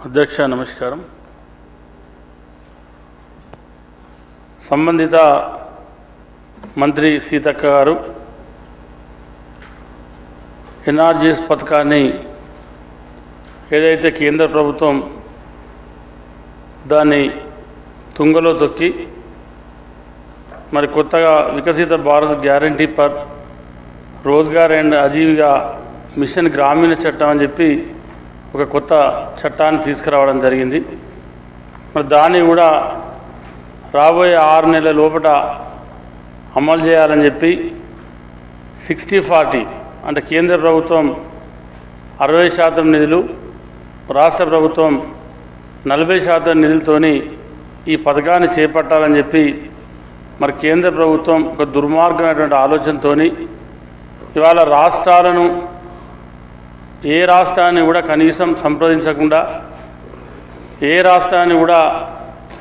అధ్యక్ష నమస్కారం. సంబంధిత మంత్రి సీతక్క గారు ఎన్ఆర్జీఎస్ పథకాన్ని ఏదైతే కేంద్ర ప్రభుత్వం దాన్ని తుంగలో తొక్కి మరి కొత్తగా Viksit Bharat guarantee for Rozgar and Ajeevika mission Gramin చట్టం అని చెప్పి ఒక కొత్త చట్టాన్ని తీసుకురావడం జరిగింది. మరి దాన్ని కూడా రాబోయే 6 నెలల లోపల అమలు చేయాలని చెప్పి 60-40 అంటే కేంద్ర ప్రభుత్వం 60% నిధులు, రాష్ట్ర ప్రభుత్వం 40% నిధులతోని ఈ పథకాన్ని చేపట్టాలని చెప్పి మరి కేంద్ర ప్రభుత్వం ఒక దుర్మార్గమైనటువంటి ఆలోచనతో ఇవాళ రాష్ట్రాలను ఏ రాష్ట్రాన్ని కూడా కనీసం సంప్రదించకుండా, ఏ రాష్ట్రాన్ని కూడా